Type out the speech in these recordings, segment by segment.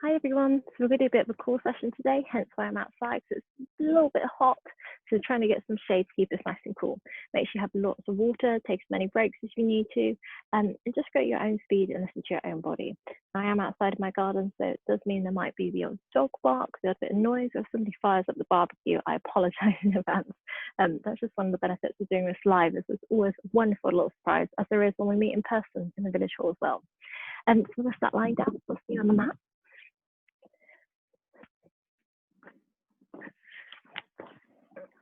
Hi everyone, so we're going to do a bit of a core session today, hence why I'm outside, so it's a little bit hot, so trying to get some shade to keep us nice and cool. Make sure you have lots of water, take as many breaks as you need to, and just go at your own speed and listen to your own body. I am outside of my garden, so it does mean there might be the odd dog bark, the odd bit of noise, or if somebody fires up the barbecue, I apologise in advance. That's just one of the benefits of doing this live, is there's always a wonderful little surprise, as there is when we meet in person in the village hall as well. So we're going to start lying down, we'll see you on the mat.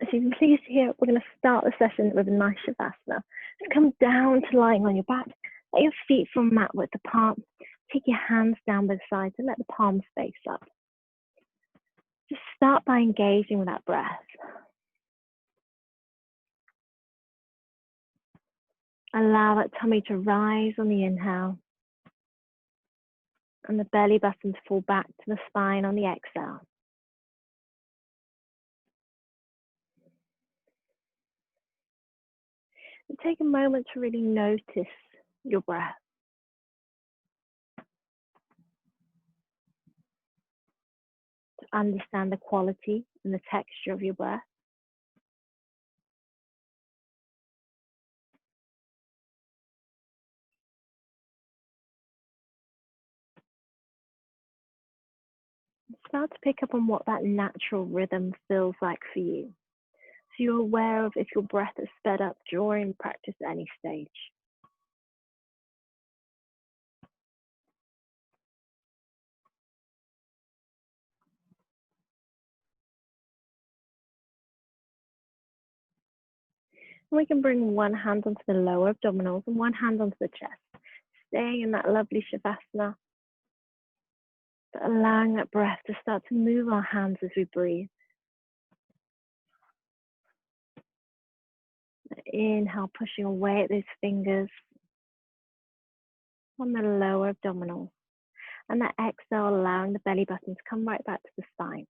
As you can please hear, we're going to start the session with a nice Shavasana. So come down to lying on your back, let your feet from mat width apart, take your hands down by the sides and let the palms face up. Just start by engaging with that breath. Allow that tummy to rise on the inhale and the belly button to fall back to the spine on the exhale. And take a moment to really notice your breath. To understand the quality and the texture of your breath. Start to pick up on what that natural rhythm feels like for you. So you're aware of if your breath is sped up during practice at any stage. And we can bring one hand onto the lower abdominals and one hand onto the chest, staying in that lovely Shavasana, but allowing that breath to start to move our hands as we breathe. Inhale, pushing away at those fingers on the lower abdominals. And that exhale, allowing the belly button to come right back to the spine.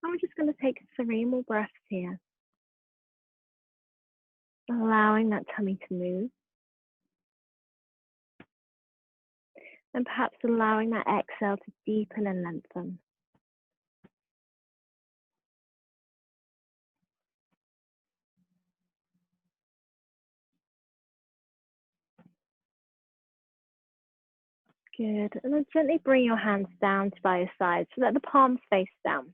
And we're just going to take 3 more breaths here. Allowing that tummy to move. And perhaps allowing that exhale to deepen and lengthen. Good. And then gently bring your hands down to by your sides so that the palms face down.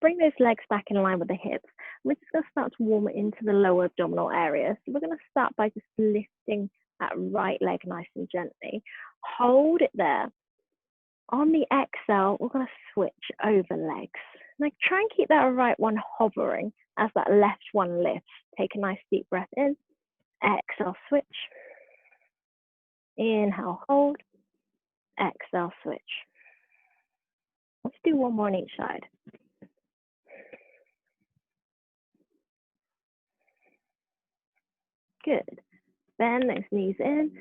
Bring those legs back in line with the hips. We're just going to start to warm it into the lower abdominal area. So we're going to start by just lifting that right leg nice and gently. Hold it there. On the exhale, we're going to switch over legs. Now try and keep that right one hovering as that left one lifts. Take a nice deep breath in. Exhale, switch. Inhale, hold. Exhale, switch. Let's do one more on each side. Good. Bend those knees in.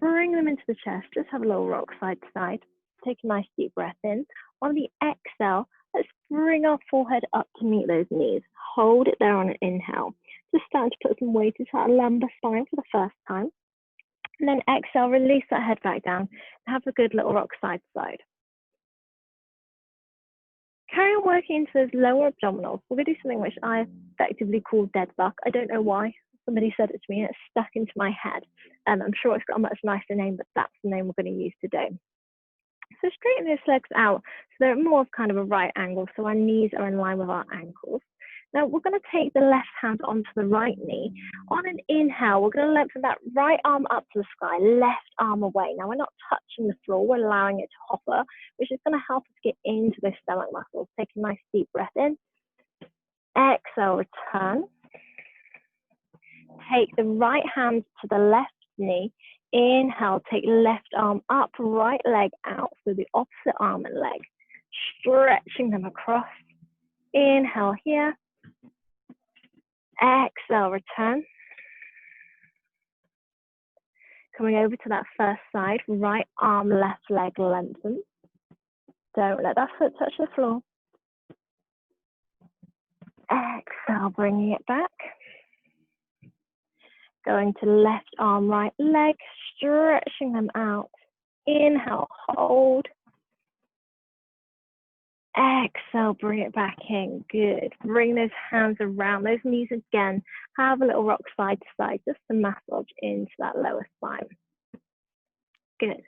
Bring them into the chest. Just have a little rock side to side. Take a nice deep breath in. On the exhale, let's bring our forehead up to meet those knees. Hold it there on an inhale. Just starting to put some weight into that lumbar spine for the first time. And then exhale, release that head back down. And have a good little rock side to side. Carry on working into those lower abdominals. We're going to do something which I effectively call dead bug. I don't know why. Somebody said it to me and it's stuck into my head. I'm sure it's got a much nicer name, but that's the name we're going to use today. So straighten those legs out so they're more of kind of a right angle, so our knees are in line with our ankles. Now we're going to take the left hand onto the right knee. On an inhale, we're going to lengthen that right arm up to the sky, left arm away. Now we're not touching the floor, we're allowing it to hover, which is going to help us get into those stomach muscles. Take a nice deep breath in. Exhale, return. Take the right hand to the left knee. Inhale, take left arm up, right leg out, so the opposite arm and leg. Stretching them across. Inhale here. Exhale, return. Coming over to that first side, right arm, left leg lengthen. Don't let that foot touch the floor. Exhale, bringing it back. Going to left arm, right leg, stretching them out. Inhale, hold. Exhale, bring it back in. Good. Bring those hands around those knees again. Have a little rock side to side, just to massage into that lower spine. Good.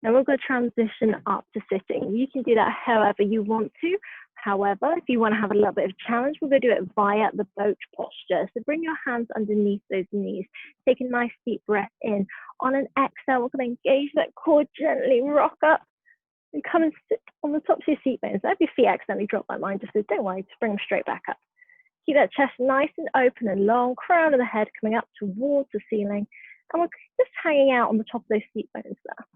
Now we're going to transition up to sitting. You can do that however you want to. However, if you want to have a little bit of a challenge, we're going to do it via the boat posture. So bring your hands underneath those knees. Take a nice deep breath in. On an exhale, we're going to engage that core, gently rock up and come and sit on the tops of your seat bones. If your feet accidentally drop like mine, just don't worry, just bring them straight back up. Keep that chest nice and open and long, crown of the head coming up towards the ceiling. And we're just hanging out on the top of those seat bones there.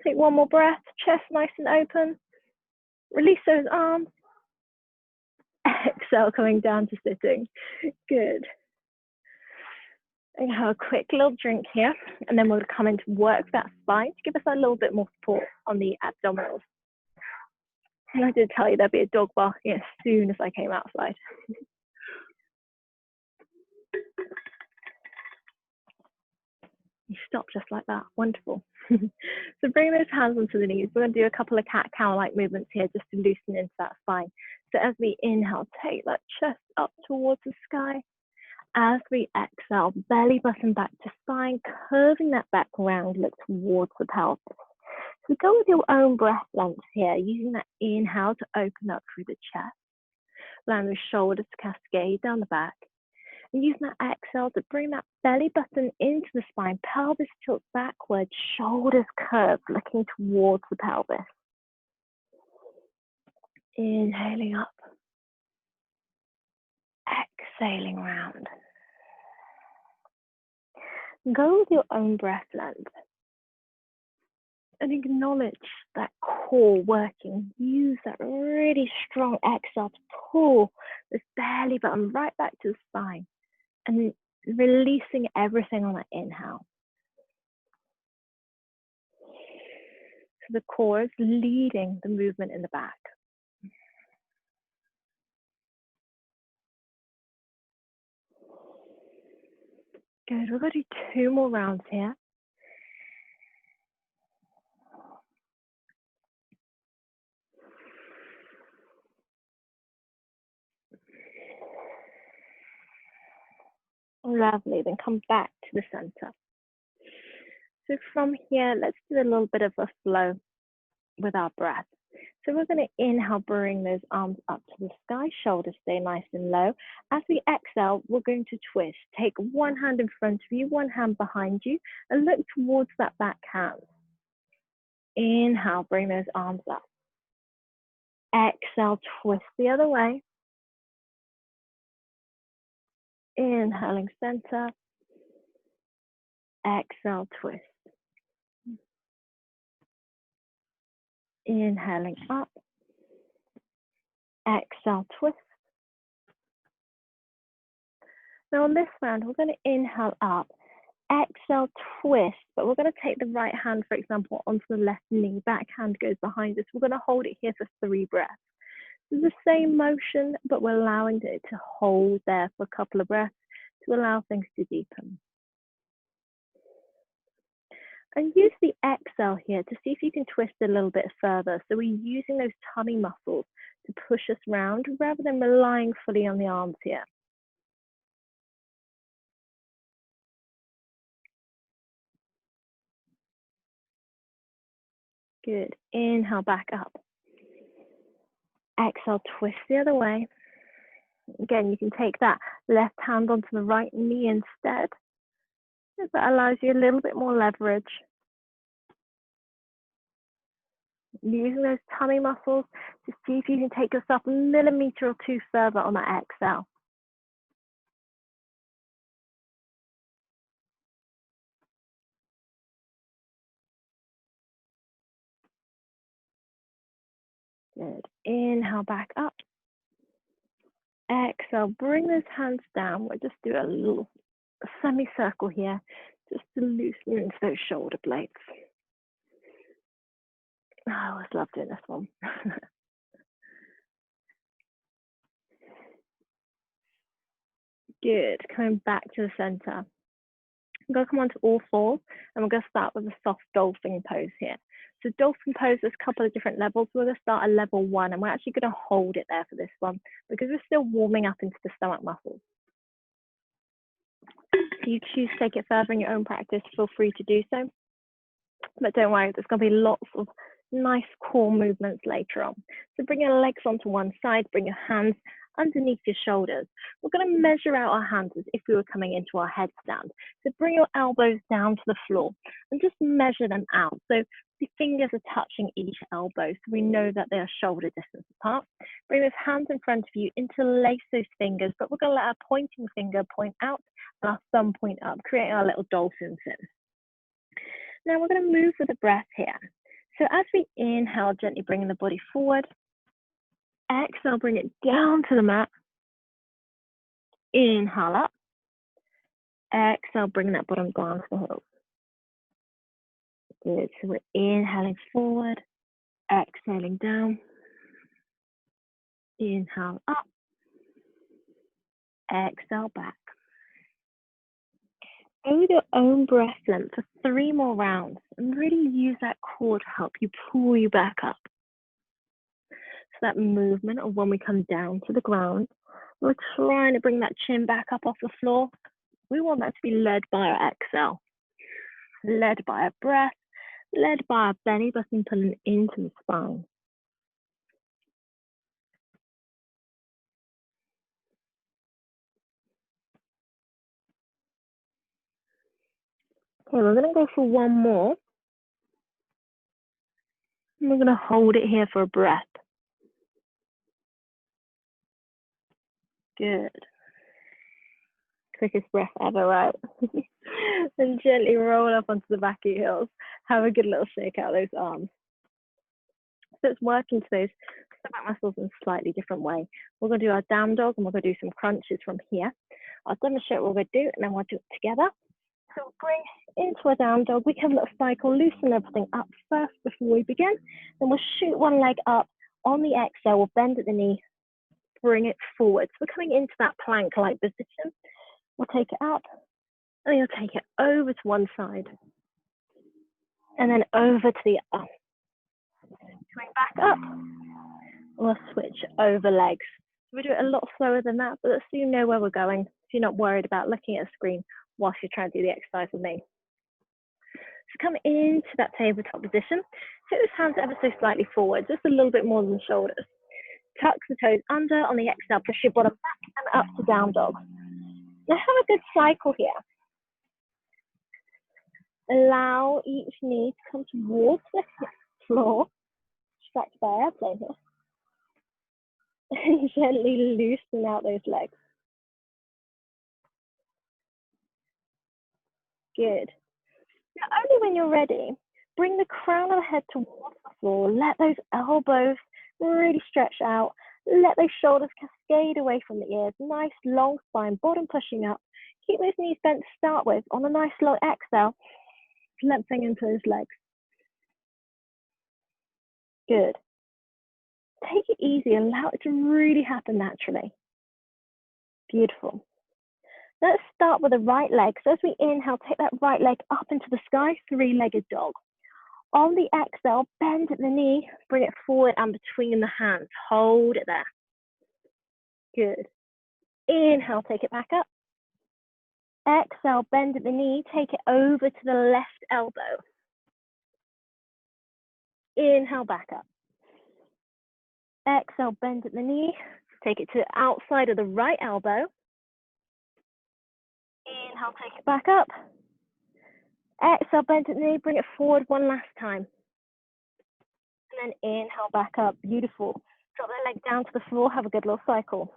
Take one more breath, chest nice and open. Release those arms. Exhale, coming down to sitting. Good. And have a quick little drink here, and then we'll come in to work that spine to give us a little bit more support on the abdominals. And I did tell you there'd be a dog barking as soon as I came outside. You stopped just like that. Wonderful. So bring those hands onto the knees. We're going to do a couple of cat-cow-like movements here just to loosen into that spine. So as we inhale, take that chest up towards the sky. As we exhale, belly button back to spine, curving that back round, look towards the pelvis. So go with your own breath length here, using that inhale to open up through the chest. Allowing the shoulders to cascade down the back. And using that exhale to bring that belly button into the spine, pelvis tilts backwards, shoulders curved, looking towards the pelvis. Inhaling up. Exhaling round. Go with your own breath length. And acknowledge that core working. Use that really strong exhale to pull this belly button right back to the spine. And releasing everything on that inhale. So the core is leading the movement in the back. Good, we're going to do 2 more rounds here. Lovely, then come back to the center. So from here, let's do a little bit of a flow with our breath. So we're going to inhale, bring those arms up to the sky, shoulders stay nice and low. As we exhale, we're going to twist. Take one hand in front of you, one hand behind you, and look towards that back hand. Inhale, bring those arms up. Exhale, twist the other way. Inhaling center. Exhale, twist. Inhaling up. Exhale, twist. Now on this round, we're going to inhale up. Exhale, twist, but we're going to take the right hand, for example, onto the left knee. Back hand goes behind us. We're going to hold it here for 3 breaths. It's the same motion, but we're allowing it to hold there for a couple of breaths to allow things to deepen. And use the exhale here to see if you can twist a little bit further. So we're using those tummy muscles to push us round rather than relying fully on the arms here. Good. Inhale back up. Exhale, twist the other way. Again, you can take that left hand onto the right knee instead. That allows you a little bit more leverage. Using those tummy muscles to see if you can take yourself a millimeter or 2 further on that exhale. Good. Inhale back up. Exhale, bring those hands down. We'll just do a little semicircle here, just to loosen into those shoulder blades. Oh, I always love doing this one. Good. Coming back to the center. I'm going to come onto all fours, and we're going to start with a soft dolphin pose here. So dolphin pose, there's a couple of different levels. We're going to start at level 1, and we're actually going to hold it there for this one because we're still warming up into the stomach muscles. If you choose to take it further in your own practice, feel free to do so. But don't worry, there's going to be lots of nice core movements later on. So bring your legs onto one side, bring your hands underneath your shoulders. We're going to measure out our hands as if we were coming into our headstand. So bring your elbows down to the floor and just measure them out. So the fingers are touching each elbow, so we know that they are shoulder distance apart. Bring those hands in front of you, interlace those fingers, but we're going to let our pointing finger point out and our thumb point up, creating our little dolphin fin. Now we're going to move with the breath here. So as we inhale, gently bringing the body forward. Exhale, bring it down to the mat. Inhale up. Exhale, bring that bottom down to the heels. Good. So we're inhaling forward, exhaling down. Inhale up. Exhale back. Go with your own breath length for 3 more rounds and really use that core to help you pull you back up. So that movement of when we come down to the ground, we're trying to bring that chin back up off the floor. We want that to be led by our exhale, led by our breath, led by our belly button pulling into the spine. Okay, we're going to go for one more. And we're going to hold it here for a breath. Good. Quickest breath ever, right? And gently roll up onto the back of your heels. Have a good little shake out those arms. So it's working to those stomach muscles in a slightly different way. We're going to do our down dog and we're going to do some crunches from here. I'll demonstrate what we're going to do and then we'll do it together. So bring into a down dog. We can have a little cycle, loosen everything up first before we begin. Then we'll shoot one leg up. On the exhale, we'll bend at the knee, bring it forward. So we're coming into that plank-like position. We'll take it up, and then you'll take it over to one side, and then over to the other. Swing back up, we'll switch over legs. We do it a lot slower than that, but so you know where we're going, so you're not worried about looking at a screen whilst you're trying to do the exercise with me. So come into that tabletop position, take those hands ever so slightly forward, just a little bit more than the shoulders. Tuck the toes under. On the exhale, push your bottom back and up to down dog. Now have a good cycle here. Allow each knee to come towards the floor. Distracted by airplane here. And gently loosen out those legs. Good. Now only when you're ready, bring the crown of the head towards the floor. Let those elbows really stretch out. Let those shoulders cascade away from the ears. Nice long spine, bottom pushing up. Keep those knees bent to start with. On a nice long exhale, lengthening into those legs. Good. Take it easy. Allow it to really happen naturally. Beautiful. Let's start with the right leg. So as we inhale, take that right leg up into the sky, 3-legged dog. On the exhale, bend at the knee, bring it forward and between the hands. Hold it there. Good. Inhale, take it back up. Exhale, bend at the knee, take it over to the left elbow. Inhale, back up. Exhale, bend at the knee, take it to the outside of the right elbow. Inhale, take it back up. Exhale, bend at the knee, bring it forward one last time. And then inhale, back up. Beautiful. Drop the leg down to the floor, have a good little cycle.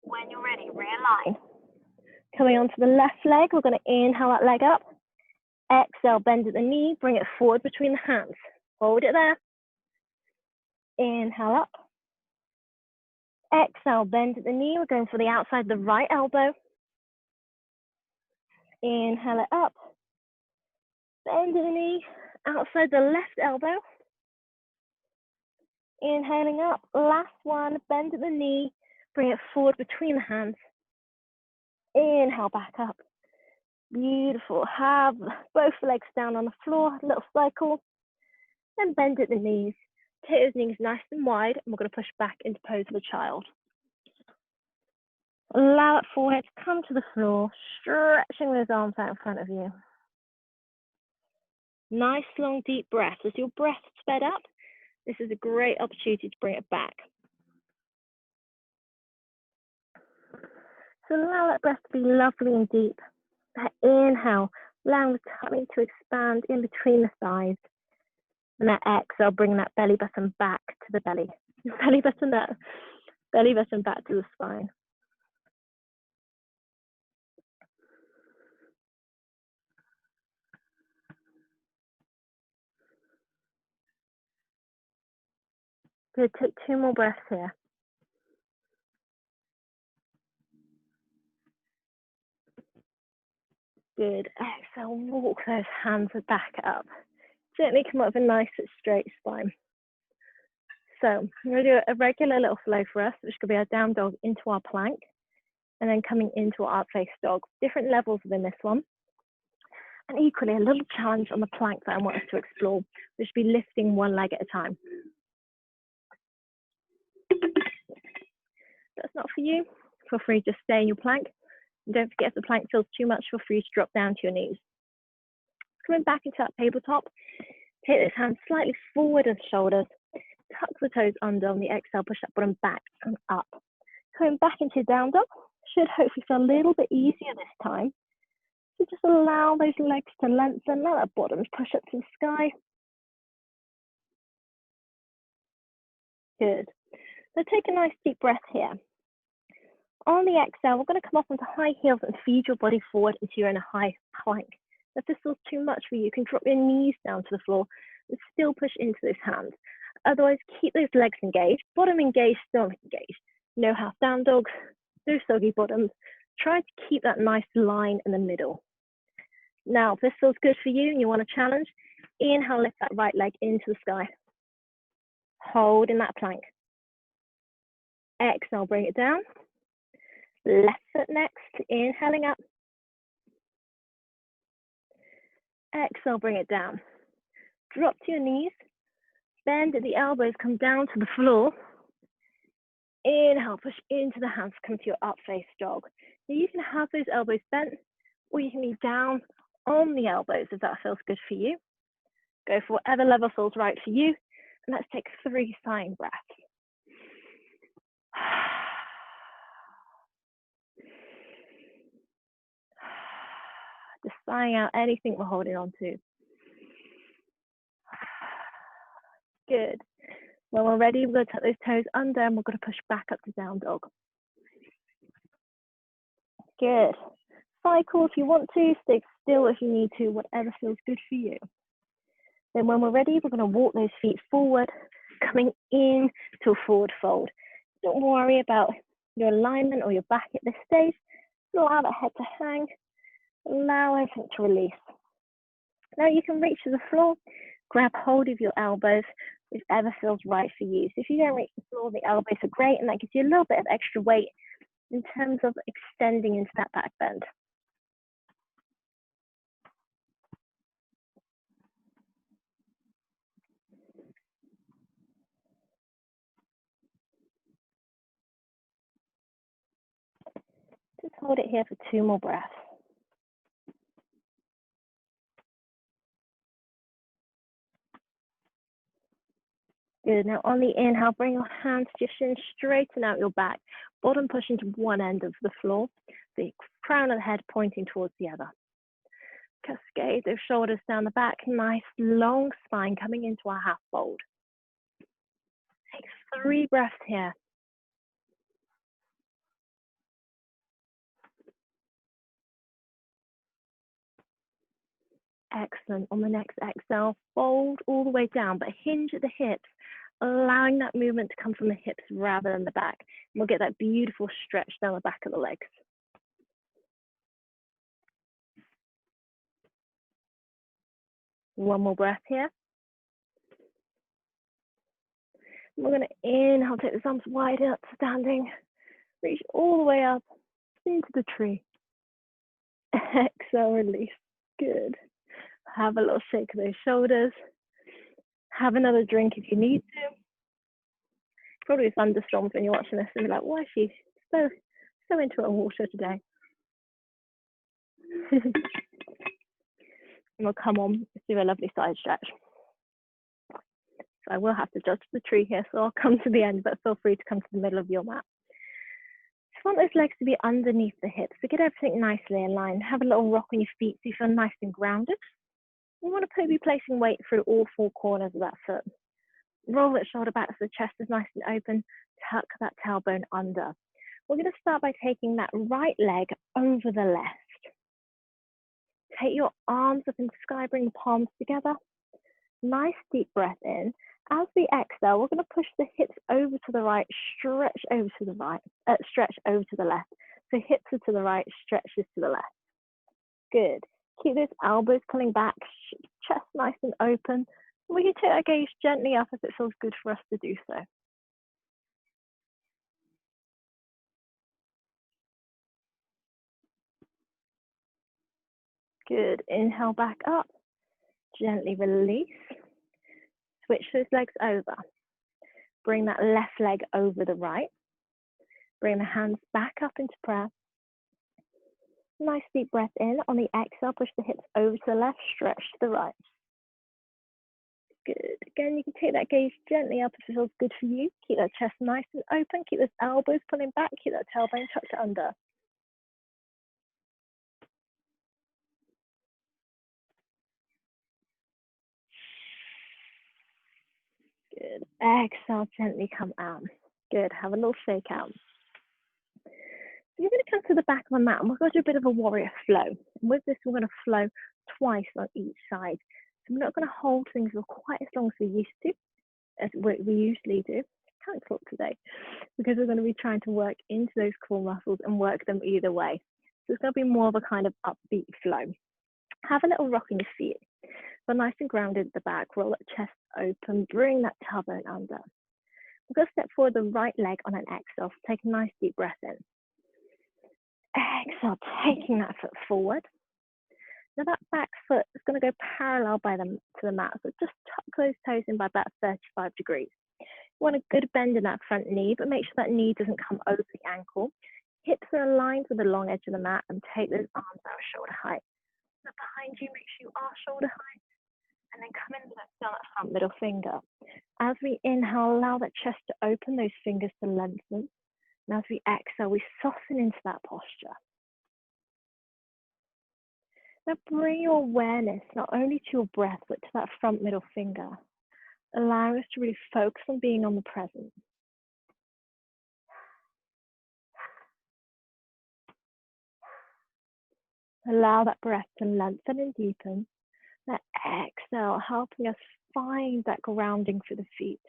When you're ready, realign. Coming onto the left leg, we're going to inhale that leg up. Exhale, bend at the knee, bring it forward between the hands. Hold it there. Inhale up. Exhale, bend at the knee. We're going for the outside of the right elbow. Inhale it up. Bend at the knee, outside the left elbow. Inhaling up. Last one, bend at the knee. Bring it forward between the hands. Inhale, back up. Beautiful. Have both legs down on the floor, a little cycle, then bend at the knees. Take those knees nice and wide, and we're going to push back into pose of a child. Allow that forehead to come to the floor, stretching those arms out in front of you. Nice, long, deep breath. As your breath sped up, this is a great opportunity to bring it back. So allow that breath to be lovely and deep. That inhale, allowing the tummy to expand in between the thighs. And that exhale, bring that belly button back to the belly. Belly button back to the spine. Good, take 2 more breaths here. Good, exhale, walk those hands back up. Gently come up with a nice straight spine. So we're going to do a regular little flow for us, which could be our down dog into our plank, and then coming into our up face dog. Different levels within this one. And equally, a little challenge on the plank that I want us to explore, which would be lifting one leg at a time. If that's not for you, feel free to stay in your plank. And don't forget, if the plank feels too much, feel free to drop down to your knees. Coming back into that tabletop, take this hand slightly forward of the shoulders, tuck the toes under on the exhale, push that bottom back and up. Coming back into down dog, should hopefully feel a little bit easier this time. So just allow those legs to lengthen, let that bottom push up to the sky. Good. So take a nice deep breath here. On the exhale, we're going to come up onto high heels and feed your body forward until you're in a high plank. If this feels too much for you, you can drop your knees down to the floor and still push into those hands. Otherwise, keep those legs engaged, bottom engaged, stomach engaged. No half down dogs, no soggy bottoms. Try to keep that nice line in the middle. Now, if this feels good for you and you want a challenge, inhale, lift that right leg into the sky. Hold in that plank. Exhale, bring it down. Left foot next, inhaling up. Exhale, bring it down. Drop to your knees. Bend at the elbows, come down to the floor. Inhale, push into the hands, come to your up face dog. Now you can have those elbows bent, or you can be down on the elbows if that feels good for you. Go for whatever level feels right for you. And let's take 3 sighing breaths. Just sighing out anything we're holding on to. Good. When we're ready, we're going to tuck those toes under and we're going to push back up to down dog. Good. Cycle if you want to, stay still if you need to, whatever feels good for you. Then when we're ready, we're going to walk those feet forward, coming in to a forward fold. Don't worry about your alignment or your back at this stage. Allow that head to hang. Allow everything to release. Now you can reach to the floor, grab hold of your elbows, whichever feels right for you. So if you don't reach the floor, the elbows are great, and that gives you a little bit of extra weight in terms of extending into that back bend. Just hold it here for 2 more breaths. Good. Now on the inhale, bring your hands to your shins, straighten out your back. Bottom pushing to one end of the floor. The crown of the head pointing towards the other. Cascade those shoulders down the back. Nice long spine coming into our half fold. Take 3 breaths here. Excellent. On the next exhale, fold all the way down, but hinge at the hips, allowing that movement to come from the hips rather than the back. And we'll get that beautiful stretch down the back of the legs. One more breath here. We're going to inhale, take the arms wide up, standing, reach all the way up into the tree. Exhale, release. Good. Have a little shake of those shoulders. Have another drink if you need to. Probably thunderstorms when you're watching this and be like, why is she so into her water today? And we'll come on, let's do a lovely side stretch. So I will have to judge the tree here, so I'll come to the end, but feel free to come to the middle of your mat. Just want those legs to be underneath the hips, so get everything nicely aligned. Have a little rock on your feet so you feel nice and grounded. You want to be placing weight through all four corners of that foot. Roll that shoulder back so the chest is nice and open. Tuck that tailbone under. We're going to start by taking that right leg over the left. Take your arms up into the sky, bring the palms together. Nice deep breath in. As we exhale, we're going to push the hips over to the right, stretch over to the right, stretch over to the left. So hips are to the right, stretches to the left. Good. Keep those elbows pulling back, chest nice and open. We can take our gaze gently up if it feels good for us to do so. Good. Inhale back up. Gently release. Switch those legs over. Bring that left leg over the right. Bring the hands back up into prayer. Nice deep breath in. On the exhale, push the hips over to the left, stretch to the right. Good. Again, you can take that gaze gently up if it feels good for you. Keep that chest nice and open. Keep those elbows pulling back. Keep that tailbone tucked under. Good. Exhale, gently come out. Good. Have a little shake out. So you're going to come to the back of the mat and we're going to do a bit of a warrior flow. And with this, we're going to flow twice on each side. So we're not going to hold things for quite as long as we used to, as we usually do. Can't talk today because we're going to be trying to work into those core muscles and work them either way. So it's going to be more of a kind of upbeat flow. Have a little rock in your feet. But nice and grounded at the back. Roll that chest open. Bring that tailbone under. We're going to step forward the right leg on an exhale. Take a nice deep breath in. Exhale, taking that foot forward. Now that back foot is going to go parallel to the mat. So just tuck those toes in by about 35 degrees. You want a good bend in that front knee, but make sure that knee doesn't come over the ankle. Hips are aligned with the long edge of the mat and take those arms out shoulder height. So behind you, make sure you are shoulder height. And then come in down that front middle finger. As we inhale, allow that chest to open, those fingers to lengthen. And as we exhale, we soften into that posture. Now bring your awareness not only to your breath, but to that front middle finger. Allow us to really focus on being on the present. Allow that breath to lengthen and deepen. That exhale, helping us find that grounding for the feet.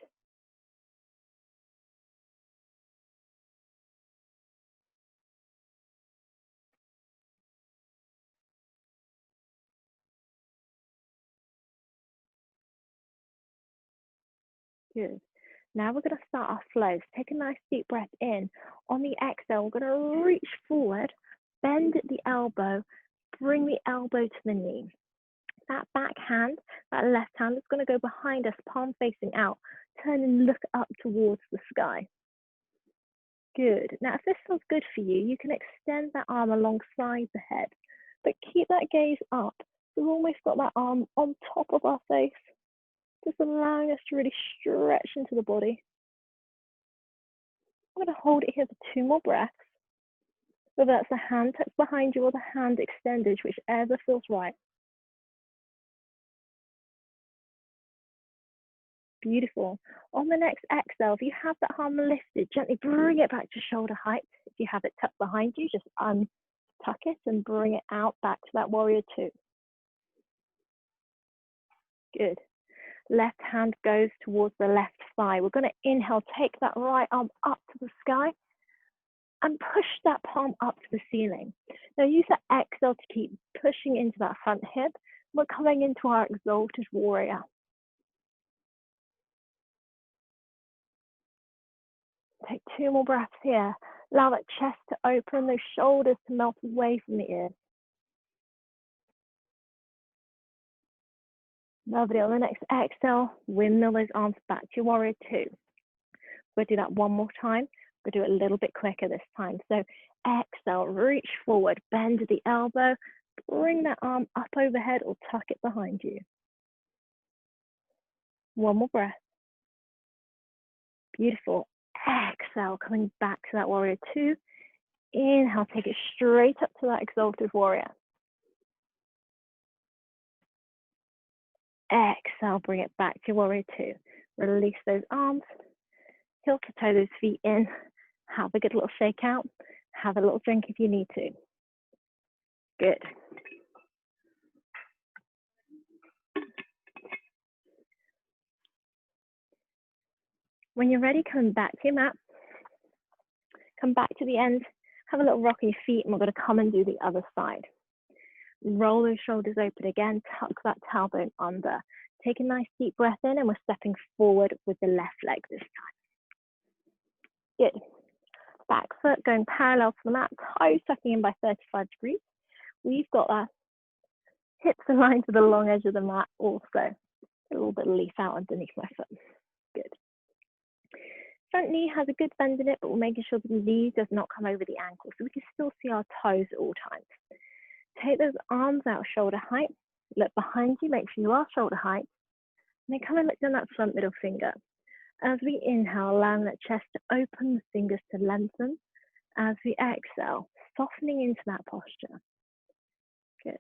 Good. Now we're going to start our flows. Take a nice deep breath in. On the exhale, we're going to reach forward, bend at the elbow, bring the elbow to the knee. That back hand, that left hand is going to go behind us, palm facing out. Turn and look up towards the sky. Good. Now, if this feels good for you, you can extend that arm alongside the head, but keep that gaze up. We've almost got that arm on top of our face, just allowing us to really stretch into the body. I'm going to hold it here for 2 more breaths. Whether that's the hand tucked behind you or the hand extended, whichever feels right. Beautiful. On the next exhale, if you have that arm lifted, gently bring it back to shoulder height. If you have it tucked behind you, just untuck it and bring it out back to that warrior 2. Good. Left hand goes towards the left thigh. We're going to inhale, take that right arm up to the sky and push that palm up to the ceiling. Now use that exhale to keep pushing into that front hip. We're coming into our exalted warrior. Take 2 more breaths here. Allow that chest to open, those shoulders to melt away from the ears. Lovely. On the next exhale, windmill those arms back to your warrior two. We'll do that one more time. We'll do it a little bit quicker this time. So exhale, reach forward, bend the elbow, bring that arm up overhead or tuck it behind you. One more breath. Beautiful. Exhale, coming back to that warrior two. Inhale, take it straight up to that exalted warrior. Exhale, bring it back to your warrior two. Release those arms, heel to toe those feet in. Have a good little shake out. Have a little drink if you need to. Good. When you're ready, come back to your mat. Come back to the end. Have a little rock on your feet, and we're going to come and do the other side. Roll those shoulders open again. Tuck that tailbone under. Take a nice deep breath in, and we're stepping forward with the left leg this time. Good. Back foot going parallel to the mat, toes tucking in by 35 degrees. We've got our hips aligned to the long edge of the mat also. A little bit of leaf out underneath my foot. Good. Front knee has a good bend in it, but we're making sure the knee does not come over the ankle, so we can still see our toes at all times. Take those arms out shoulder height. Look behind you, make sure you are shoulder height. And then come and look down that front middle finger. As we inhale, allowing that chest to open, the fingers to lengthen. As we exhale, softening into that posture. Good.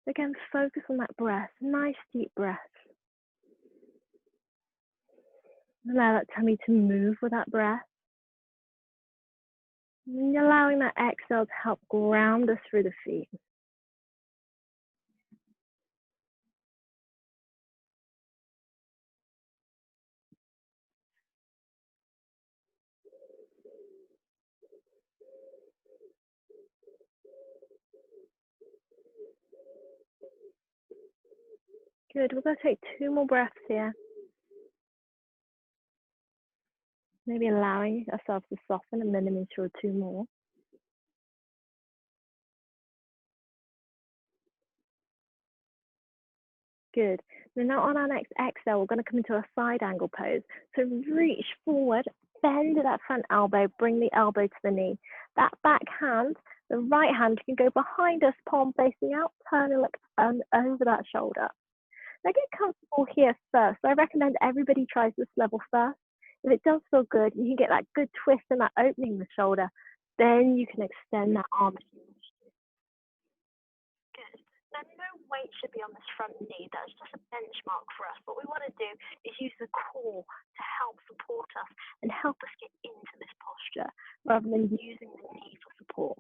Again, focus on that breath. Nice deep breath. Allow that tummy to move with that breath. And allowing that exhale to help ground us through the feet. Good, we're going to take 2 more breaths here. Maybe allowing ourselves to soften and then ensure 2 more. Good. Now on our next exhale, we're going to come into a side angle pose. So reach forward, bend that front elbow, bring the elbow to the knee. That back hand, the right hand can go behind us, palm facing out, turn and look over that shoulder. Now get comfortable here first. I recommend everybody tries this level first. If it does feel good, you can get that good twist and that opening in the shoulder. Then you can extend that arm. Good. Now no weight should be on this front knee. That's just a benchmark for us. What we want to do is use the core to help support us and help us get into this posture rather than using the knee for support.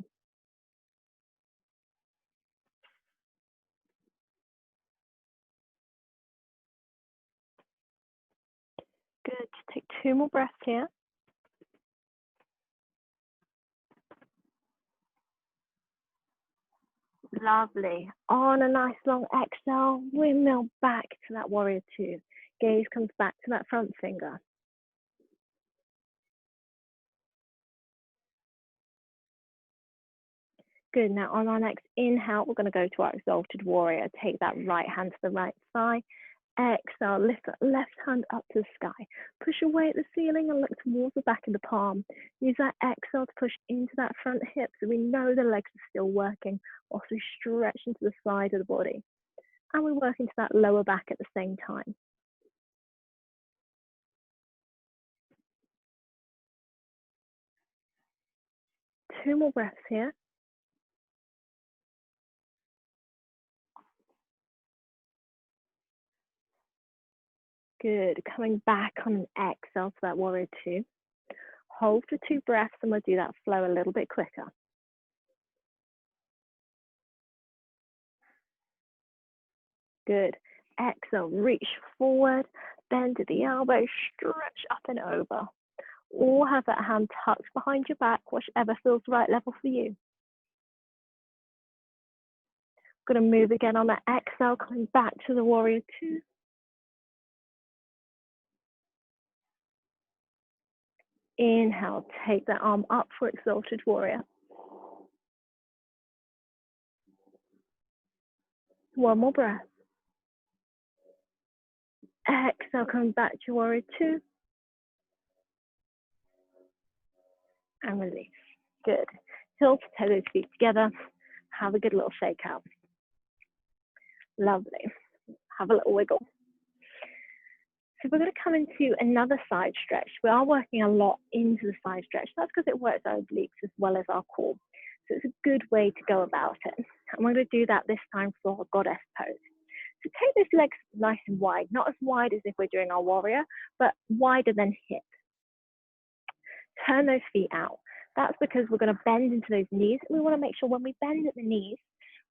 Good. Take 2 more breaths here. Lovely. On a nice long exhale, windmill back to that warrior two. Gaze comes back to that front finger. Good. Now on our next inhale, we're going to go to our exalted warrior. Take that right hand to the right thigh. Exhale, lift that left hand up to the sky. Push away at the ceiling and look towards the back of the palm. Use that exhale to push into that front hip so we know the legs are still working whilst we stretch into the side of the body. And we work into that lower back at the same time. Two more breaths here. Good. Coming back on an exhale to that warrior two. Hold for 2 breaths and we'll do that flow a little bit quicker. Good. Exhale, reach forward, bend at the elbow, stretch up and over. Or have that hand tucked behind your back, whichever feels the right level for you. Going to move again on that exhale, coming back to the warrior two. Inhale, take that arm up for exalted warrior. 1 more breath. Exhale, coming back to warrior two. And release. Good. Heel to toe those feet together. Have a good little shake out. Lovely. Have a little wiggle. So we're going to come into another side stretch. We are working a lot into the side stretch. That's because it works our obliques as well as our core. So it's a good way to go about it. And we're going to do that this time for our goddess pose. So take those legs nice and wide, not as wide as if we're doing our warrior, but wider than hip. Turn those feet out. That's because we're going to bend into those knees. We want to make sure when we bend at the knees,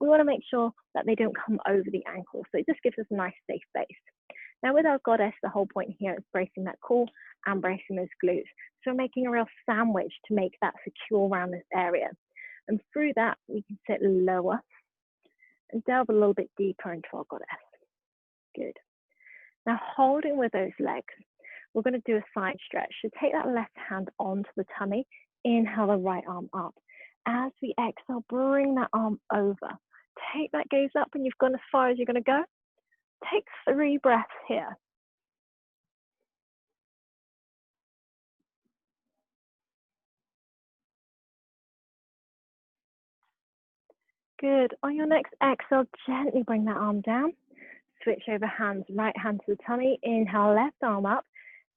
we want to make sure that they don't come over the ankle. So it just gives us a nice safe base. Now with our goddess, the whole point here is bracing that core and bracing those glutes. So we're making a real sandwich to make that secure around this area. And through that, we can sit lower and delve a little bit deeper into our goddess. Good. Now holding with those legs, we're going to do a side stretch. So take that left hand onto the tummy, inhale the right arm up. As we exhale, bring that arm over. Take that gaze up when you've gone as far as you're going to go. Take 3 breaths here. Good. On your next exhale, gently bring that arm down. Switch over hands, right hand to the tummy. Inhale, left arm up.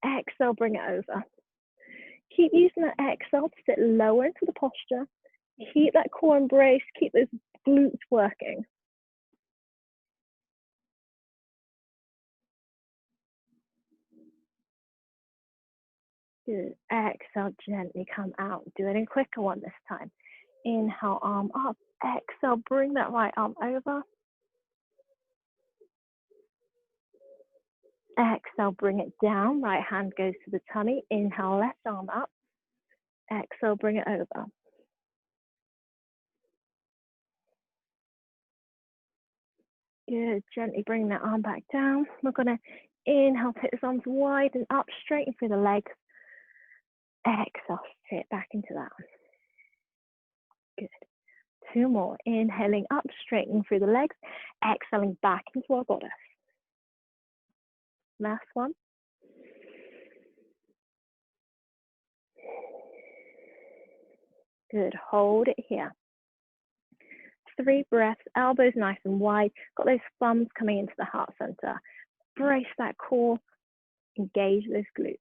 Exhale, bring it over. Keep using that exhale to sit lower into the posture. Keep that core embraced. Keep those glutes working. Good. Exhale, gently come out. Do it in quicker one this time. Inhale, arm up. Exhale, bring that right arm over. Exhale, bring it down. Right hand goes to the tummy. Inhale, left arm up. Exhale, bring it over. Good. Gently bring that arm back down. We're going to inhale, take the arms wide and up, straighten through the legs. Exhale, sit back into that. Good. 2 more. Inhaling up, straightening through the legs. Exhaling back into our goddess. Last one. Good. Hold it here. 3 breaths, elbows nice and wide. Got those thumbs coming into the heart center. Brace that core. Engage those glutes.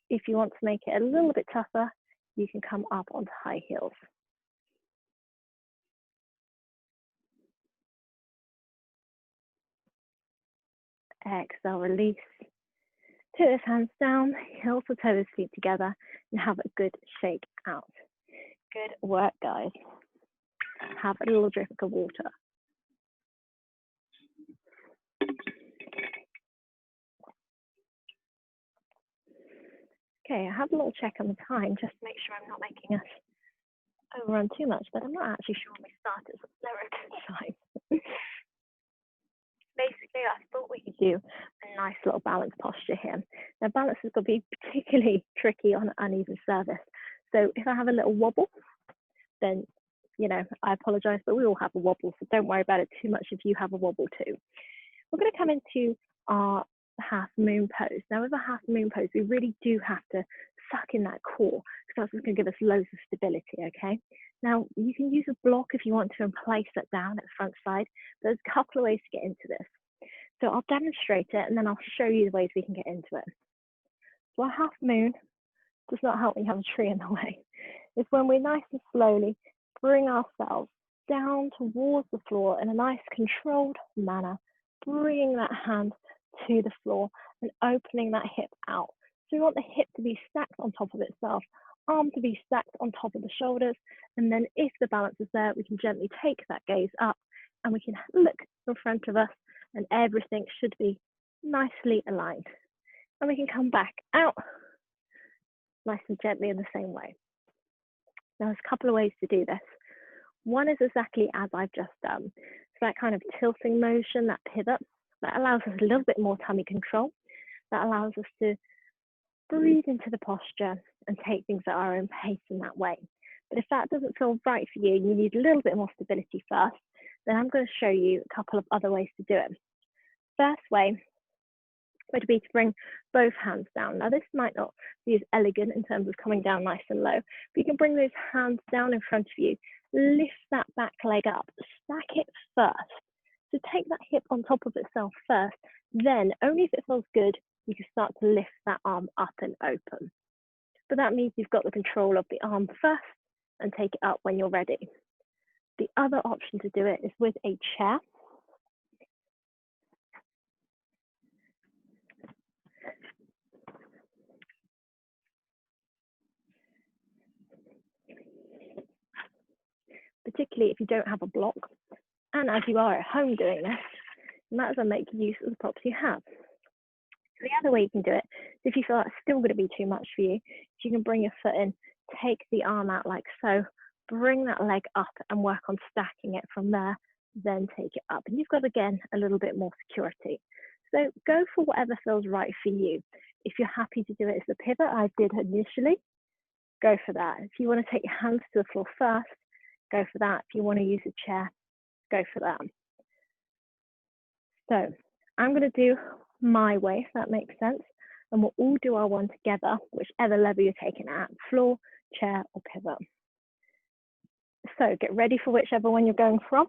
If you want to make it a little bit tougher, you can come up onto high heels. Exhale, release. Take those hands down, heel to toe those feet together, and have a good shake out. Good work, guys. Have a little drink of water. Okay, I have a little check on the time just to make sure I'm not making us overrun too much, but I'm not actually sure when we started, so it's never a good sign. Basically, I thought we could do a nice little balance posture here. Now, balance is going to be particularly tricky on an uneven surface. So if I have a little wobble, then, you know, I apologize, but we all have a wobble, so don't worry about it too much if you have a wobble too. We're going to come into our half moon pose. Now, with a half moon pose, we really do have to suck in that core, because that's going to give us loads of stability, okay? Now, you can use a block if you want to and place that down at the front side. There's a couple of ways to get into this. So I'll demonstrate it, and then I'll show you the ways we can get into it. So a half moon does not help me have a tree in the way. It's when we nice and slowly bring ourselves down towards the floor in a nice controlled manner, bringing that hand to the floor and opening that hip out. So we want the hip to be stacked on top of itself, arm to be stacked on top of the shoulders, and then if the balance is there, we can gently take that gaze up and we can look in front of us and everything should be nicely aligned. And we can come back out nice and gently in the same way. Now, there's a couple of ways to do this. One is exactly as I've just done. So that kind of tilting motion, that pivot, that allows us a little bit more tummy control. That allows us to breathe into the posture and take things at our own pace in that way. But if that doesn't feel right for you, you need a little bit more stability first, then I'm going to show you a couple of other ways to do it. first way would be to bring both hands down. Now, this might not be as elegant in terms of coming down nice and low, but you can bring those hands down in front of you, lift that back leg up, stack it first. So take that hip on top of itself first, then only if it feels good, you can start to lift that arm up and open. But that means you've got the control of the arm first and take it up when you're ready. The other option to do it is with a chair. Particularly if you don't have a block, and as you are at home doing this, you might as well make use of the props you have. So the other way you can do it is if you feel that's still going to be too much for you, you can bring your foot in, take the arm out like so, bring that leg up and work on stacking it from there, then take it up. And you've got, again, a little bit more security. So go for whatever feels right for you. If you're happy to do it as the pivot I did initially, go for that. If you want to take your hands to the floor first, go for that. If you want to use a chair, go for that. So I'm going to do my way, if that makes sense. And we'll all do our one together, whichever level you're taking at, floor, chair, or pivot. So get ready for whichever one you're going from.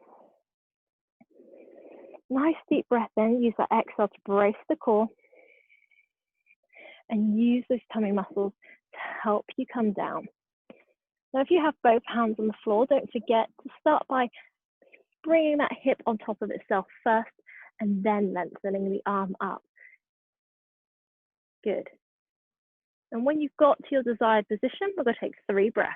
Nice deep breath in, use that exhale to brace the core. And use those tummy muscles to help you come down. Now, if you have both hands on the floor, don't forget to start by bringing that hip on top of itself first and then lengthening the arm up. Good. And when you've got to your desired position, we're going to take 3 breaths.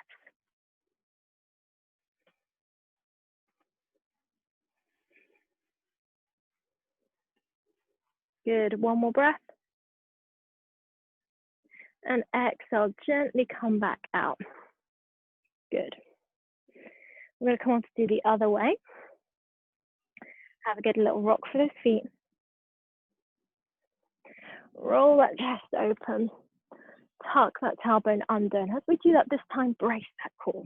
Good. One more breath. And exhale, gently come back out. Good. We're going to come on to do the other way. Have a good little rock for those feet. Roll that chest open. Tuck that tailbone under. And as we do that this time, brace that core.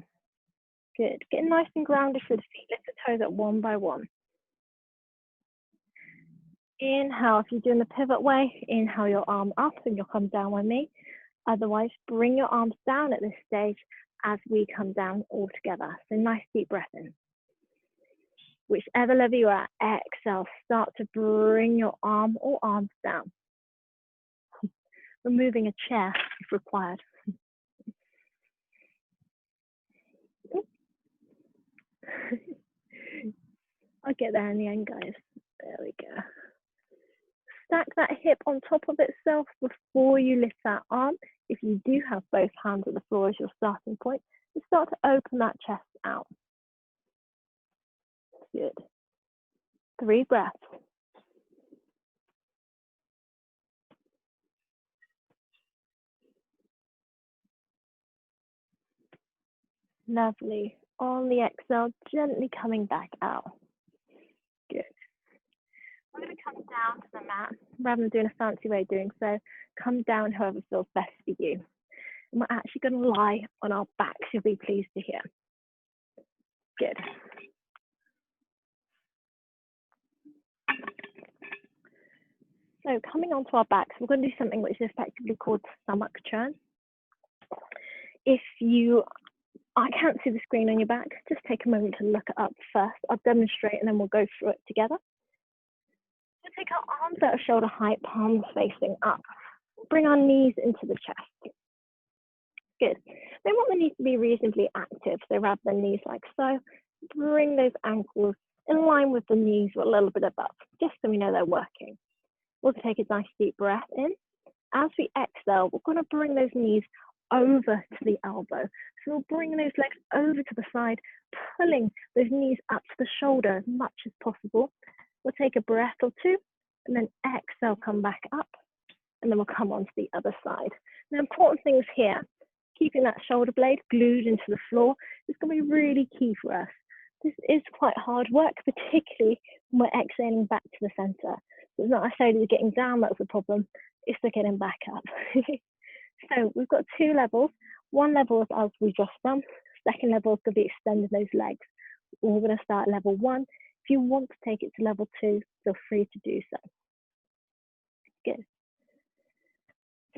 Good. Get nice and grounded for the feet. Lift the toes up one by one. Inhale, if you're doing the pivot way, inhale your arm up and you'll come down with me. Otherwise, bring your arms down at this stage as we come down all together. So nice deep breath in. Whichever level you're at, exhale, start to bring your arm or arms down. Removing a chair if required. I'll get there in the end, guys. There we go. Stack that hip on top of itself before you lift that arm. If you do have both hands on the floor as your starting point, you start to open that chest out. Good. 3 breaths. Lovely. On the exhale, gently coming back out. Good. We're going to come down to the mat. Rather than doing a fancy way of doing so, come down however feels best for you. And we're actually going to lie on our backs, you'll be pleased to hear. Good. So coming onto our backs, we're going to do something which is effectively called stomach churn. If I can't see the screen on your back, just take a moment to look it up first. I'll demonstrate and then we'll go through it together. We'll take our arms out of shoulder height, palms facing up. Bring our knees into the chest. Good. We want the knees to be reasonably active, so rather than knees like so, bring those ankles in line with the knees or a little bit above, just so we know they're working. We'll take a nice deep breath in. As we exhale, we're going to bring those knees over to the elbow. So we'll bring those legs over to the side, pulling those knees up to the shoulder as much as possible. We'll take a breath or two, and then exhale, come back up, and then we'll come on to the other side. Now, important things here, keeping that shoulder blade glued into the floor is going to be really key for us. This is quite hard work, particularly when we're exhaling back to the center. It's not necessarily the getting down that's the problem, it's the getting back up. So we've got 2 levels. One level is as we just done. Second level is going to be extending those legs. We're going to start at level 1. If you want to take it to level 2, feel free to do so. Good.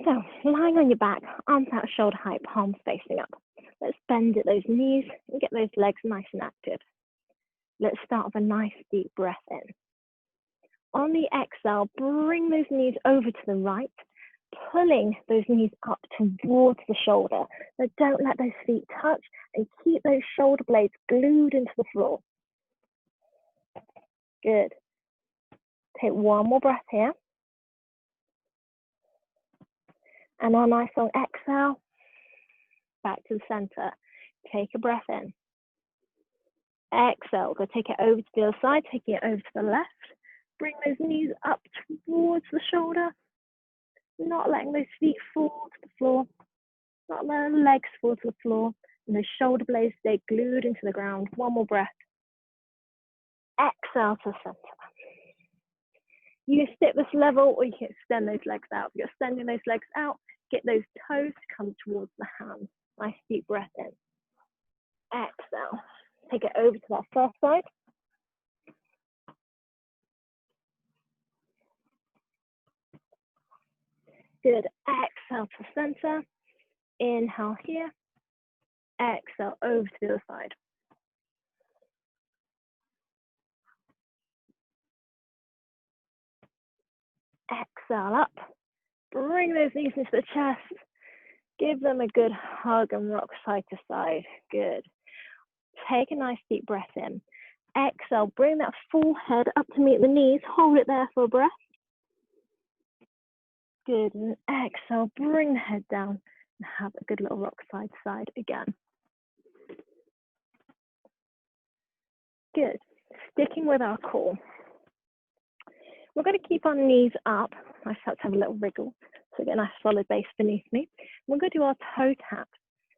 So lying on your back, arms out shoulder height, palms facing up. Let's bend at those knees and get those legs nice and active. Let's start with a nice deep breath in. On the exhale, bring those knees over to the right, pulling those knees up towards the shoulder. Now don't let those feet touch and keep those shoulder blades glued into the floor. Good. Take one more breath here. And on a nice long exhale, back to the center. Take a breath in. Exhale, go take it over to the other side, taking it over to the left. Bring those knees up towards the shoulder, not letting those feet fall to the floor, not letting the legs fall to the floor, and those shoulder blades stay glued into the ground. One more breath. Exhale to the center. You can stick this level or you can extend those legs out. If you're extending those legs out, get those toes to come towards the hands. Nice deep breath in. Exhale. Take it over to that first side. Good. Exhale to center. Inhale here. Exhale over to the other side. Exhale up. Bring those knees into the chest. Give them a good hug and rock side to side. Good. Take a nice deep breath in. Exhale, bring that full head up to meet the knees. Hold it there for a breath. Good. And exhale, bring the head down and have a good little rock side to side again. Good. Sticking with our core. We're going to keep our knees up. I start to have a little wriggle, so get a nice solid base beneath me. We're going to do our toe tap.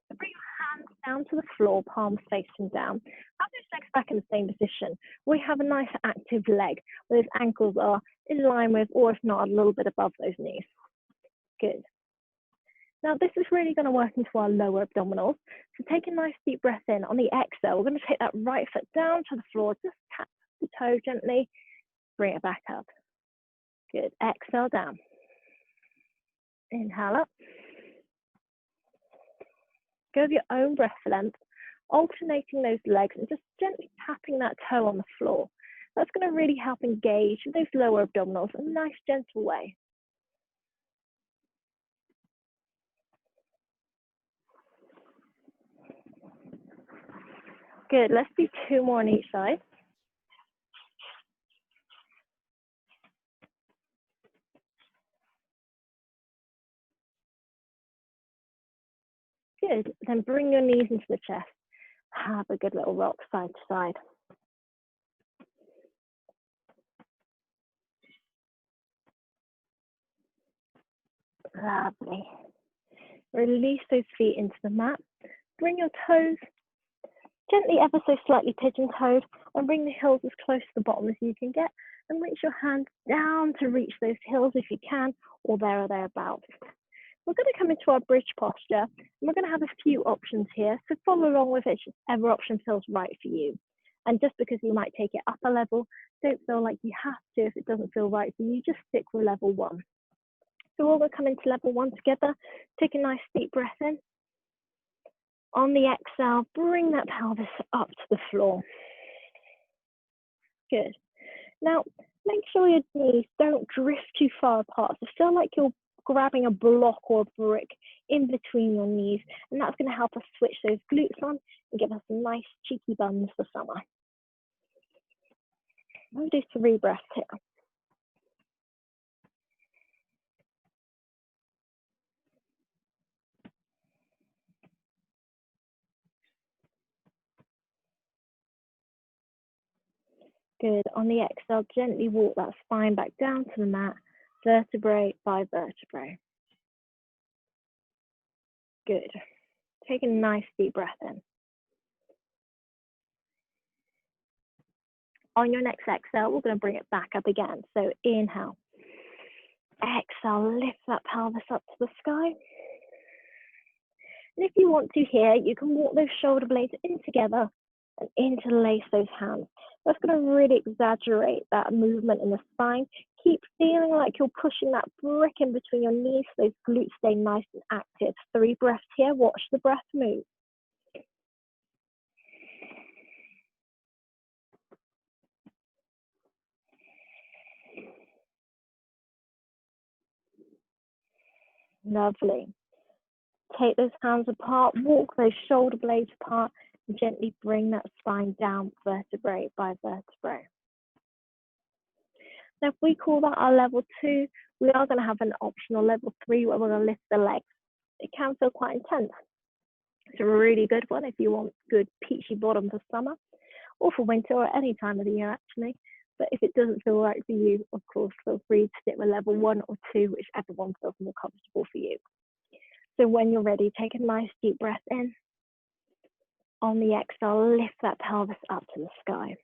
So bring your hands down to the floor, palms facing down. Have those legs back in the same position. We have a nice active leg where those ankles are in line with, or if not, a little bit above those knees. Good. Now this is really going to work into our lower abdominals. So take a nice deep breath in. On the exhale, we're going to take that right foot down to the floor. Just tap the toe gently. Bring it back up. Good. Exhale down. Inhale up. Go with your own breath length, alternating those legs and just gently tapping that toe on the floor. That's going to really help engage those lower abdominals in a nice, gentle way. Good. Let's do 2 more on each side. Good. Then bring your knees into the chest. Have a good little rock side to side. Lovely. Release those feet into the mat. Bring your toes gently, ever so slightly pigeon-toed, and bring the heels as close to the bottom as you can get, and reach your hands down to reach those heels if you can, or there or thereabouts. We're going to come into our bridge posture, and we're going to have a few options here, so follow along with whichever option feels right for you. And just because you might take it up a level, don't feel like you have to if it doesn't feel right for you, just stick with level 1. So we're going to come into level 1 together, take a nice deep breath in. On the exhale, bring that pelvis up to the floor. Good. Now, make sure your knees don't drift too far apart. So feel like you're grabbing a block or a brick in between your knees, and that's going to help us switch those glutes on and give us some nice cheeky buns for summer. We'll do 3 breaths here. Good. On the exhale, gently walk that spine back down to the mat, vertebrae by vertebrae. Good. Take a nice deep breath in. On your next exhale, we're going to bring it back up again. So inhale. Exhale, lift that pelvis up to the sky. And if you want to here, you can walk those shoulder blades in together and interlace those hands. That's going to really exaggerate that movement in the spine, Keep feeling like you're pushing that brick in between your knees so those glutes stay nice and active. 3 breaths here. Watch the breath move. Lovely. Take those hands apart, walk those shoulder blades apart, and gently bring that spine down vertebrae by vertebrae. Now, if we call that our level 2, we are going to have an optional level 3 where we're going to lift the legs. It can feel quite intense. It's a really good one if you want good peachy bottom for summer or for winter or any time of the year, actually. But if it doesn't feel right for you, of course, feel free to stick with level 1 or 2, whichever one feels more comfortable for you. So when you're ready, take a nice deep breath in. On the exhale, lift that pelvis up to the sky.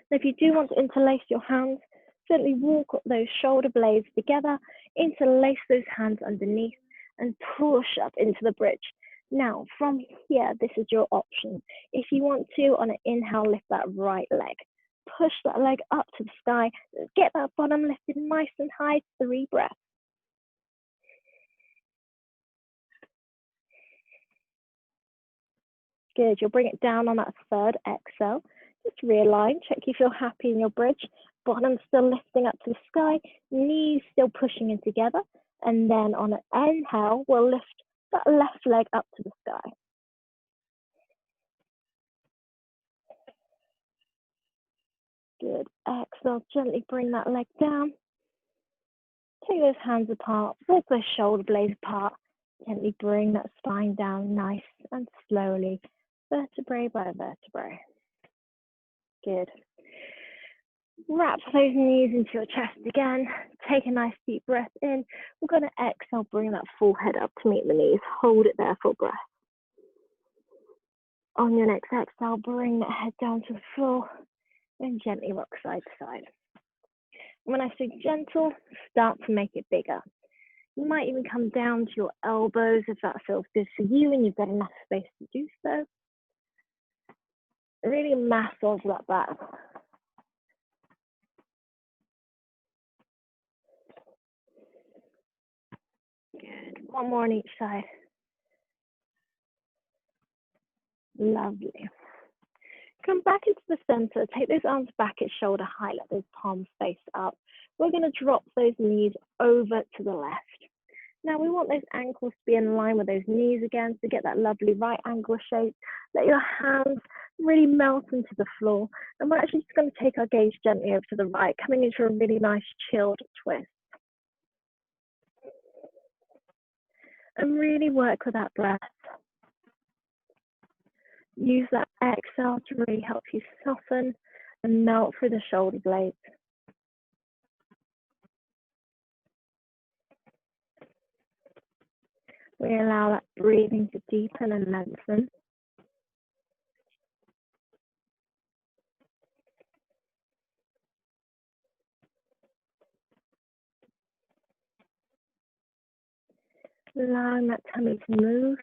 Now, if you do want to interlace your hands, gently walk those shoulder blades together, interlace those hands underneath, and push up into the bridge. Now, from here, this is your option. If you want to, on an inhale, lift that right leg. Push that leg up to the sky. Get that bottom lifted nice and high. 3 breaths. Good. You'll bring it down on that 3rd exhale. Just realign. Check you feel happy in your bridge. Bottom still lifting up to the sky. Knees still pushing in together. And then on an inhale, we'll lift that left leg up to the sky. Good. Exhale. Gently bring that leg down. Take those hands apart. Walk those shoulder blades apart. Gently bring that spine down nice and slowly, vertebrae by vertebrae. Good. Wrap those knees into your chest again. Take a nice deep breath in. We're going to exhale, bring that forehead up to meet the knees. Hold it there for a breath. On your next exhale, bring that head down to the floor and gently rock side to side. When I say gentle, start to make it bigger. You might even come down to your elbows if that feels good for you and you've got enough space to do so. Really massage that back. Good. One more on each side. Lovely. Come back into the center. Take those arms back at shoulder height. Let those palms face up. We're going to drop those knees over to the left. Now we want those ankles to be in line with those knees again, so get that lovely right angle shape. Let your hands really melt into the floor. And we're actually just going to take our gaze gently over to the right, coming into a really nice chilled twist. And really work with that breath. Use that exhale to really help you soften and melt through the shoulder blades. We allow that breathing to deepen and lengthen. Allowing that tummy to move.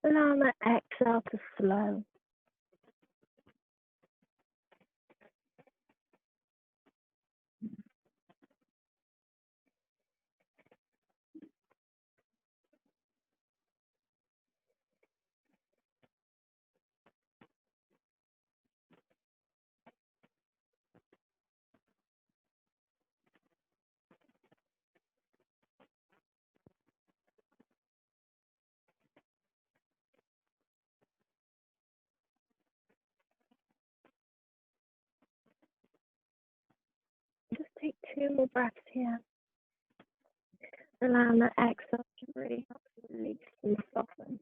Allowing that exhale to flow. Just take 2 more breaths here. Allowing that exhale to really help you release and soften.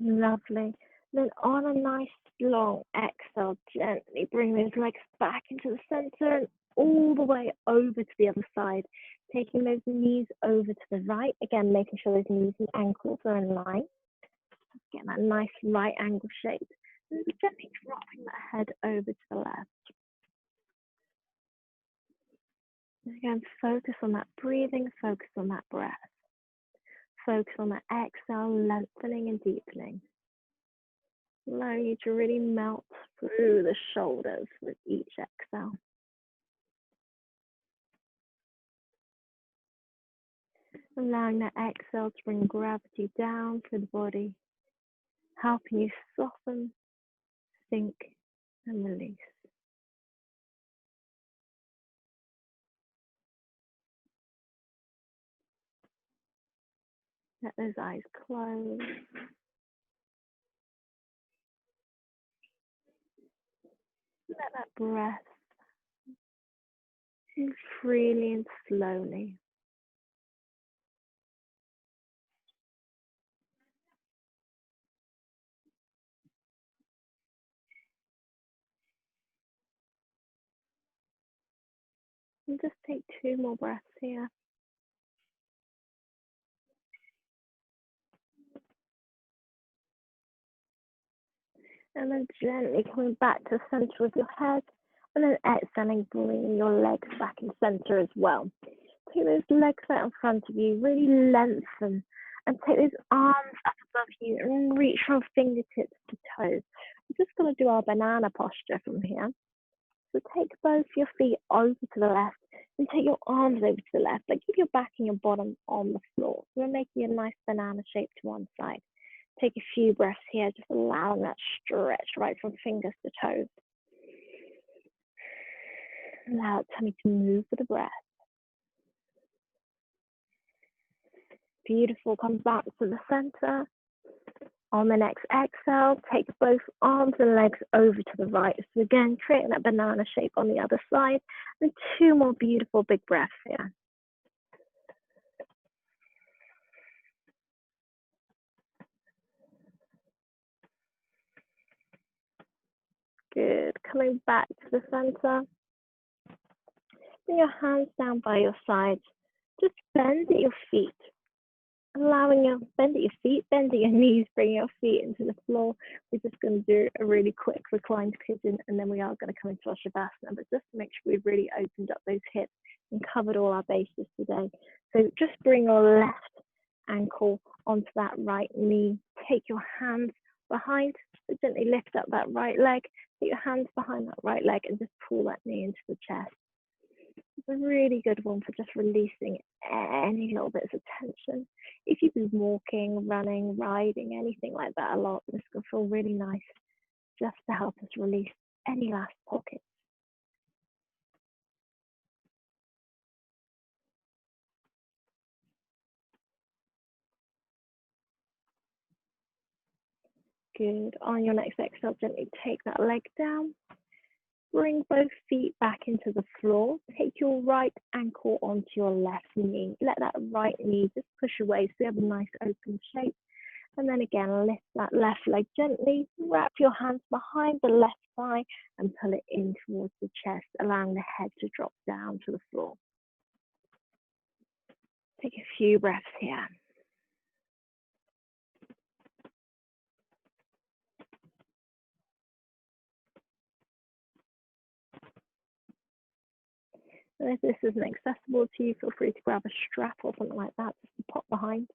Lovely. Then on a nice long exhale, gently bring those legs back into the center and all the way over to the other side. Taking those knees over to the right. Again, making sure those knees and ankles are in line. Getting that nice right angle shape. And gently dropping that head over to the left. Again, focus on that breathing, focus on that breath. focus on the exhale, lengthening and deepening. Allowing you to really melt through the shoulders with each exhale. Allowing that exhale to bring gravity down through the body, helping you soften, sink, and release. Let those eyes close. Let that breath move freely and slowly. And just take 2 more breaths here. And then gently coming back to the center of your head. And then exhaling, bringing your legs back in center as well. Take those legs out in front of you, really lengthen. And take those arms up above you and reach from fingertips to toes. We're just going to do our banana posture from here. So take both your feet over to the left and take your arms over to the left, but keep your back and your bottom on the floor. So we're making a nice banana shape to one side. Take a few breaths here, just allowing that stretch right from fingers to toes. Allow the tummy to move with the breath. Beautiful, come back to the center. On the next exhale, take both arms and legs over to the right. So again, creating that banana shape on the other side. And 2 more beautiful big breaths here. Good, coming back to the center. Bring your hands down by your sides. Just bend at your feet. Allowing you bend at your feet, bend at your knees, bring your feet into the floor. We're just going to do a really quick reclined pigeon, and then we are going to come into our Shavasana. But just to make sure we've really opened up those hips and covered all our bases today. So just bring your left ankle onto that right knee. Take your hands behind, so gently lift up that right leg. Put your hands behind that right leg and just pull that knee into the chest. It's a really good one for just releasing any little bits of tension. If you've been walking, running, riding, anything like that a lot, this can feel really nice just to help us release any last pockets. Good. On your next exhale, gently take that leg down. Bring both feet back into the floor. Take your right ankle onto your left knee. Let that right knee just push away so you have a nice open shape. And then again, lift that left leg gently. Wrap your hands behind the left thigh and pull it in towards the chest, allowing the head to drop down to the floor. Take a few breaths here. And if this isn't accessible to you, feel free to grab a strap or something like that just to pop behind.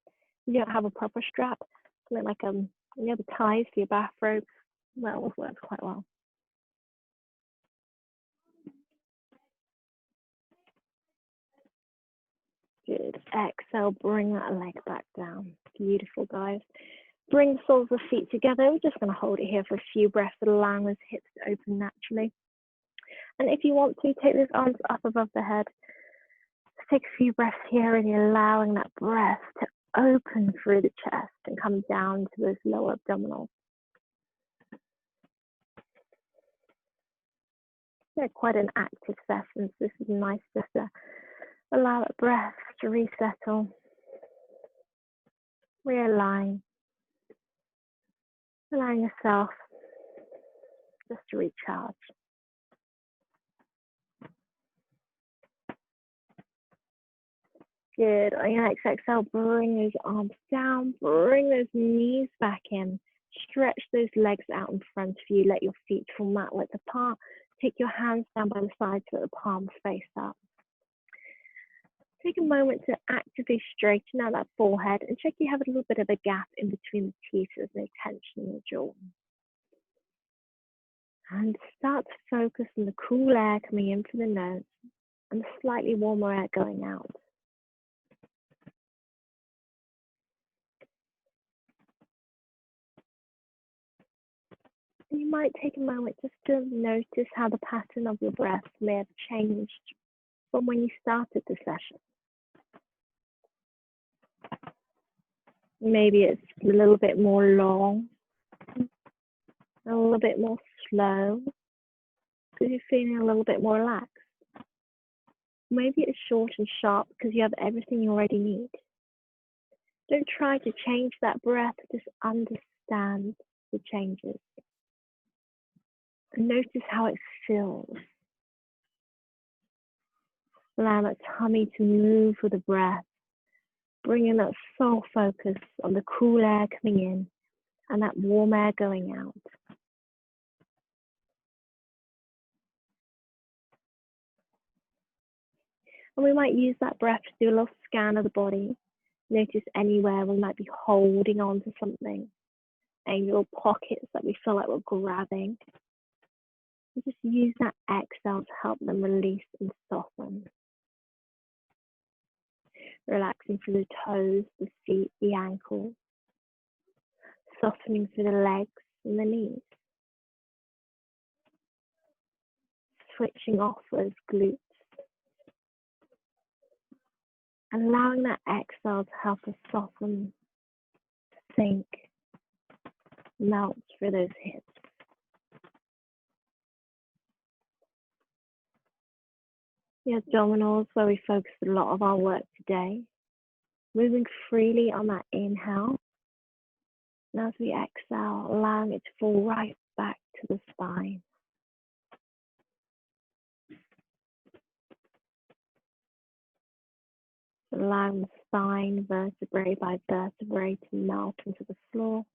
If you don't have a proper strap, something like the ties for your bathrobe, that always works quite well. Good. Exhale, bring that leg back down. Beautiful, guys. Bring the soles of the feet together. We're just going to hold it here for a few breaths, allowing those hips to open naturally. And if you want to, take those arms up above the head. Just take a few breaths here, and you're allowing that breath to open through the chest and come down to those lower abdominals. They're quite an active session, so this is nice just to allow that breath to resettle, realign, allowing yourself just to recharge. Good. On your next exhale, bring those arms down, bring those knees back in, stretch those legs out in front of you, let your feet fall mat width apart. Take your hands down by the sides so that the palms face up. Take a moment to actively straighten out that forehead and check you have a little bit of a gap in between the teeth so there's no tension in the jaw. And start to focus on the cool air coming in from the nose and the slightly warmer air going out. And you might take a moment just to notice how the pattern of your breath may have changed from when you started the session. Maybe it's a little bit more long, a little bit more slow, because you're feeling a little bit more relaxed. Maybe it's short and sharp because you have everything you already need. Don't try to change that breath, just understand the changes. And notice how it feels. Allow that tummy to move with the breath, bringing that sole focus on the cool air coming in and that warm air going out. And we might use that breath to do a little scan of the body. Notice anywhere we might be holding on to something, any little pockets that we feel like we're grabbing. And just use that exhale to help them release and soften. Relaxing through the toes, the feet, the ankles. Softening through the legs and the knees. Switching off those glutes. And allowing that exhale to help us soften, sink, melt through those hips. The abdominals, where we focused a lot of our work today. Moving freely on that inhale. And as we exhale, allowing it to fall right back to the spine. Allowing the spine, vertebrae by vertebrae, to melt into the floor.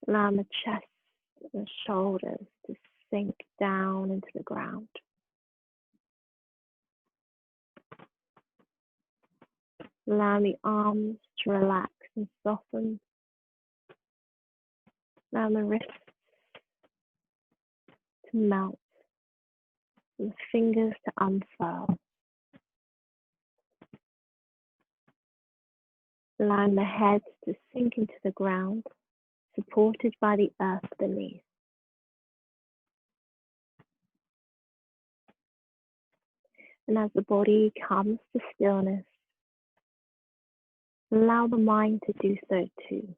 Allowing the chest and the shoulders to sink down into the ground. Allow the arms to relax and soften. Allow the wrists to melt and the fingers to unfurl. Allowing the head to sink into the ground, supported by the earth beneath. And as the body comes to stillness, allow the mind to do so too.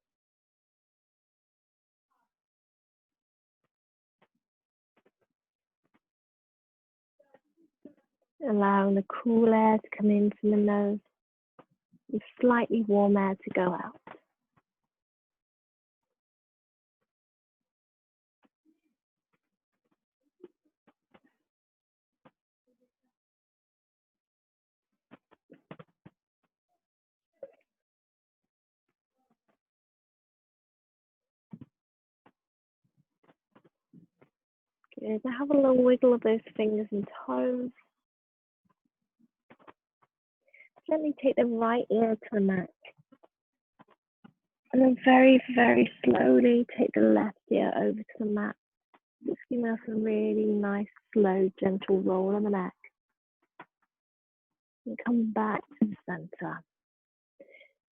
Allowing the cool air to come in from the nose and slightly warm air to go out. Good. Now have a little wiggle of those fingers and toes. Gently take the right ear to the mat. And then very, very slowly take the left ear over to the mat. Just giving us a really nice, slow, gentle roll on the neck. And come back to the center.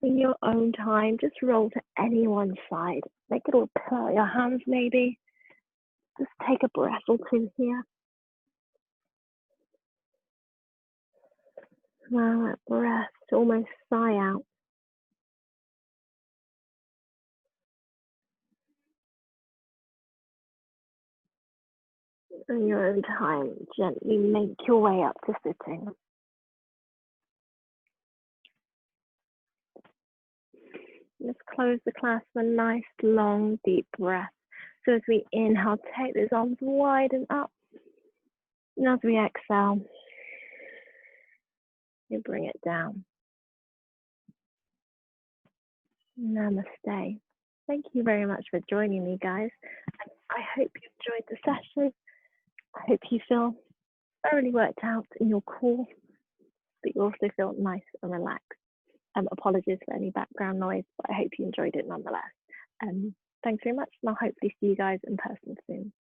In your own time, just roll to any one side. Make a little pillow, your hands maybe. Just take a breath or two here. Allow that breath to almost sigh out. In your own time, gently make your way up to sitting. Let's close the class with a nice, long, deep breath. So as we inhale, take those arms wide and up. And as we exhale, you bring it down. Namaste. Thank you very much for joining me, guys. I hope you enjoyed the session. I hope you feel thoroughly worked out in your core, but you also feel nice and relaxed. Apologies for any background noise, but I hope you enjoyed it nonetheless. Thanks very much, and I'll hopefully see you guys in person soon.